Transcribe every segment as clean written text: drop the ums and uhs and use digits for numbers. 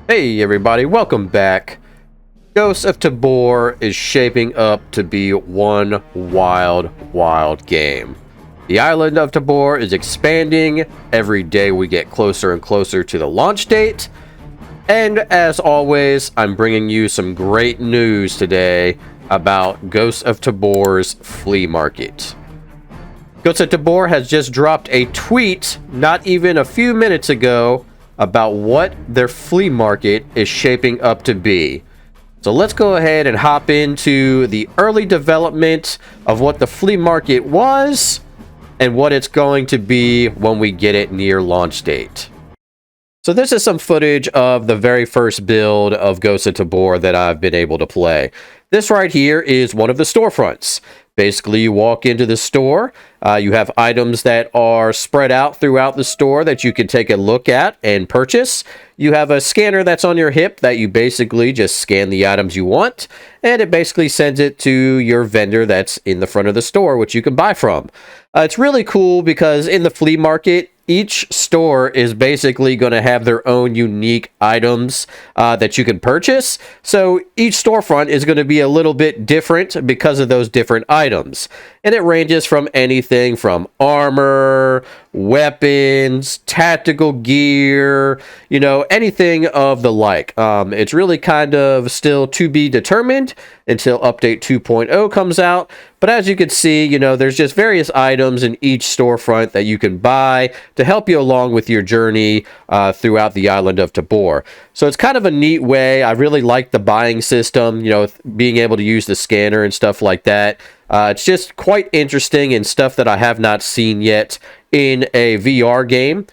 Hey everybody, welcome back. Ghost of Tabor is shaping up to be one wild game. The island of Tabor is expanding. Every day we get closer and closer to the launch date. And as always, I'm bringing you some great news today about Ghost of Tabor's flea market. Ghost of Tabor has just dropped a tweet not even a few minutes ago about what their flea market is shaping up to be. So let's go ahead and hop into the early development of what the flea market was and what it's going to be when we get it near launch date. So this is some footage of the very first build of Ghost of Tabor that I've been able to play. This right here is one of the storefronts. Basically, you walk into the store, you have items that are spread out throughout the store that you can take a look at and purchase. You have a scanner that's on your hip that you basically just scan the items you want, and it basically sends it to your vendor that's in the front of the store, which you can buy from. It's really cool because in the flea market, each store is basically going to have their own unique items that you can purchase. So each storefront is going to be a little bit different because of those different items. And it ranges from anything from armor, weapons, tactical gear, you know, anything of the like. It's really kind of still to be determined until update 2.0 comes out. But as you can see, you know, there's just various items in each storefront that you can buy to help you along with your journey throughout the island of Tabor. So it's kind of a neat way. I really like the buying system, you know, being able to use the scanner and stuff like that. It's just quite interesting and stuff that I have not seen yet in a VR game,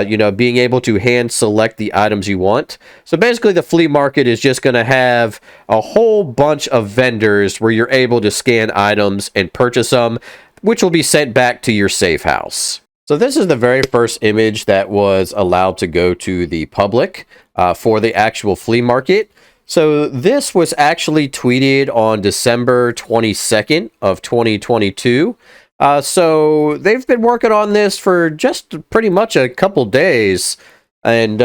you know, being able to hand select the items you want. So basically the flea market is just going to have a whole bunch of vendors where you're able to scan items and purchase them, which will be sent back to your safe house. So this is the very first image that was allowed to go to the public for the actual flea market. So this was actually tweeted on December 22nd of 2022. So they've been working on this for just pretty much a couple days. And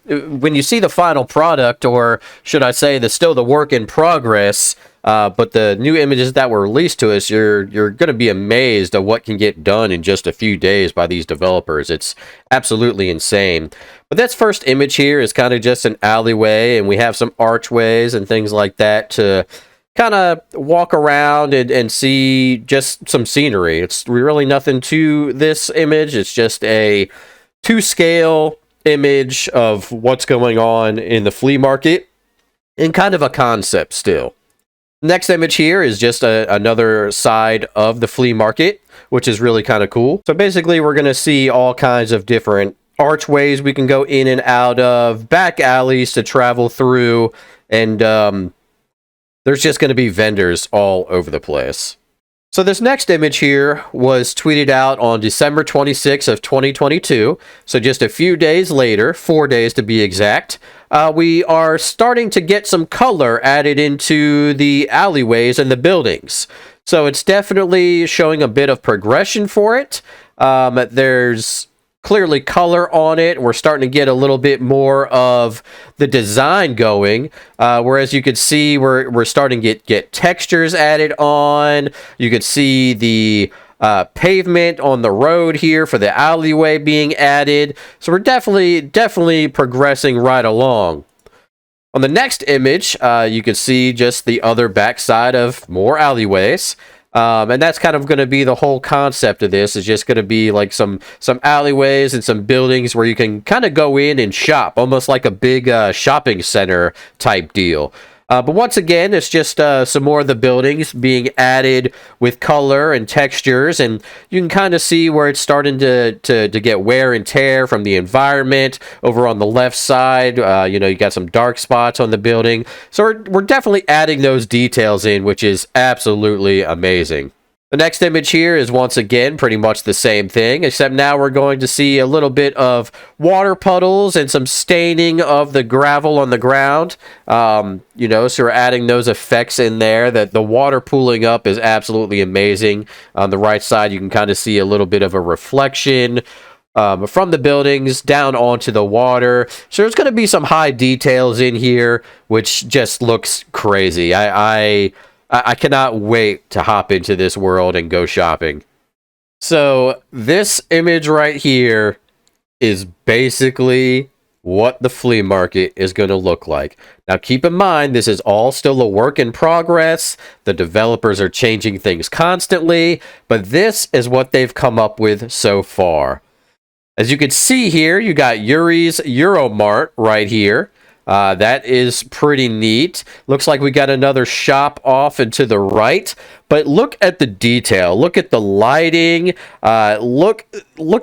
when you see the final product, or should I say still the work in progress, but the new images that were released to us, you're going to be amazed at what can get done in just a few days by these developers. It's absolutely insane. But this first image here is kind of just an alleyway, and we have some archways and things like that to kind of walk around and see just some scenery. It's really nothing to this image. It's just a to-scale image of what's going on in the flea market and kind of a concept still. Next image here is just another side of the flea market, which is really kind of cool. So basically we're going to see all kinds of different archways we can go in and out of, back alleys to travel through, and there's just going to be vendors all over the place. So this next image here was tweeted out on December 26th of 2022. So just a few days later, 4 days to be exact, we are starting to get some color added into the alleyways and the buildings. So it's definitely showing a bit of progression for it. There's clearly color on it. We're starting to get a little bit more of the design going, whereas you could see we're starting to get textures added on. You could see the pavement on the road here for the alleyway being added. So we're definitely progressing right along. On the next image, you can see just the other backside of more alleyways. And that's kind of going to be the whole concept of this. Is just going to be like some alleyways and some buildings where you can kind of go in and shop, almost like a big shopping center type deal. But once again, it's just some more of the buildings being added with color and textures, and you can kind of see where it's starting to get wear and tear from the environment. Over on the left side, you know, you got some dark spots on the building. So we're definitely adding those details in, which is absolutely amazing. The next image here is once again pretty much the same thing, except now we're going to see a little bit of water puddles and some staining of the gravel on the ground. You know, so we're adding those effects in there. That the water pooling up is absolutely amazing. On the right side, you can kind of see a little bit of a reflection. from the buildings down onto the water. So there's going to be some high details in here, which just looks crazy. I cannot wait to hop into this world and go shopping. So this image right here is basically what the flea market is going to look like. Now keep in mind, this is all still a work in progress. The developers are changing things constantly, but this is what they've come up with so far. As you can see here, you got Yuri's Euromart right here. That is pretty neat. Looks like we got another shop off and to the right. But look at the detail. Look at the lighting. Look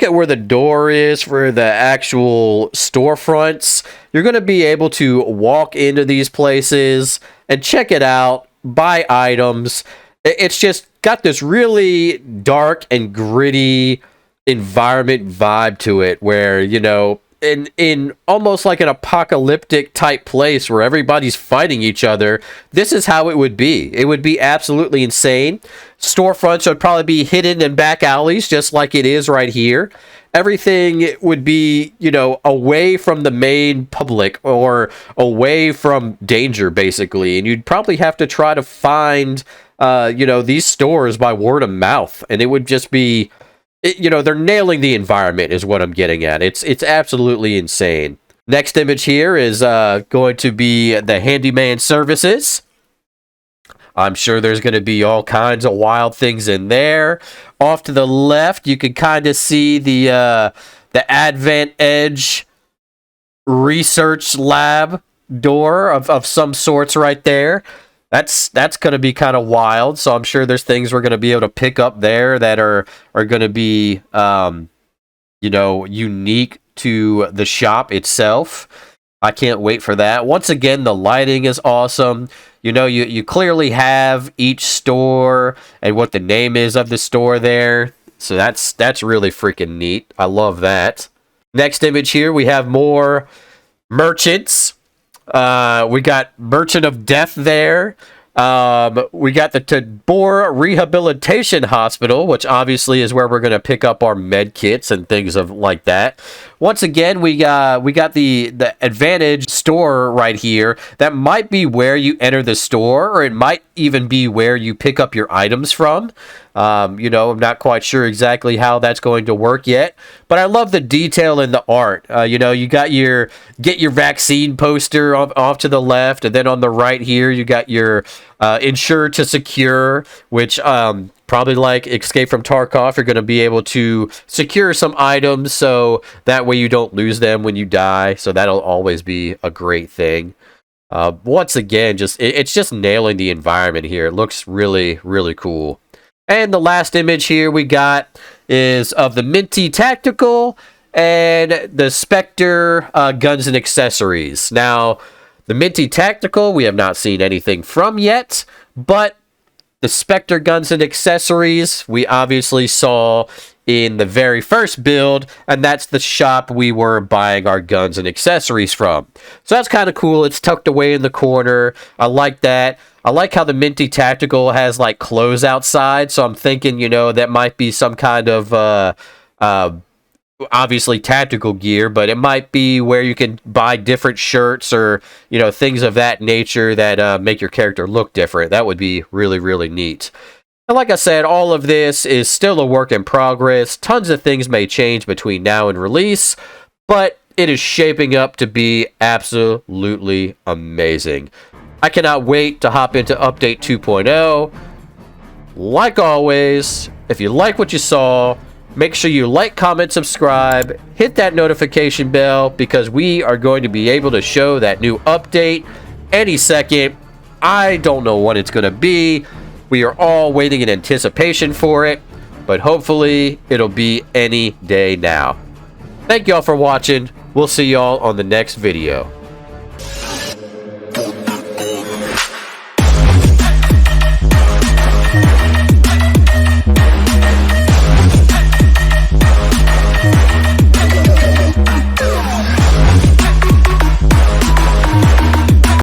at where the door is for the actual storefronts. You're going to be able to walk into these places and check it out, buy items. It's just got this really dark and gritty environment vibe to it, where, you know, in almost like an apocalyptic type place where everybody's fighting each other, this is how it would be. It would be absolutely insane. Storefronts would probably be hidden in back alleys, just like it is right here. Everything would be, you know, away from the main public or away from danger, basically. And you'd probably have to try to find, you know, these stores by word of mouth. And it would just be, you know, they're nailing the environment is what I'm getting at. It's absolutely insane. Next image here is going to be the handyman services. I'm sure there's going to be all kinds of wild things in there. Off to the left, you can kind of see the Advent Edge research lab door of some sorts right there. That's going to be kind of wild. So I'm sure there's things we're going to be able to pick up there that are going to be, you know, unique to the shop itself. I can't wait for that. Once again, the lighting is awesome. You know, you clearly have each store and what the name is of the store there. So that's really freaking neat. I love that. Next image here, we have more merchants. We got Merchant of Death there. We got the Tabor Rehabilitation Hospital, which obviously is where we're going to pick up our med kits and things of like that. Once again, we got the Advantage store right here. That might be where you enter the store, or it might even be where you pick up your items from. You know, I'm not quite sure exactly how that's going to work yet, but I love the detail in the art. You know, you got your get your vaccine poster off to the left, and then on the right here, you got your insure to secure, which probably like Escape from Tarkov, you're going to be able to secure some items so that way you don't lose them when you die. So that'll always be a great thing. Once again, it's just nailing the environment here. It looks really, really cool. And the last image here we got is of the Minty Tactical and the Spectre guns and accessories. Now, the Minty Tactical we have not seen anything from yet, but the Spectre guns and accessories we obviously saw in the very first build, and that's the shop we were buying our guns and accessories from. So that's kind of cool. It's tucked away in the corner. I like that. I like how the Minty Tactical has like clothes outside, so I'm thinking, you know, that might be some kind of obviously tactical gear, but it might be where you can buy different shirts or, you know, things of that nature that make your character look different. That would be really, really neat. And like I said, all of this is still a work in progress. Tons of things may change between now and release, but it is shaping up to be absolutely amazing. I cannot wait to hop into Update 2.0. Like always, if you like what you saw, make sure you like, comment, subscribe, hit that notification bell, because we are going to be able to show that new update any second. I don't know what it's going to be. We are all waiting in anticipation for it, but hopefully it'll be any day now. Thank y'all for watching. We'll see y'all on the next video.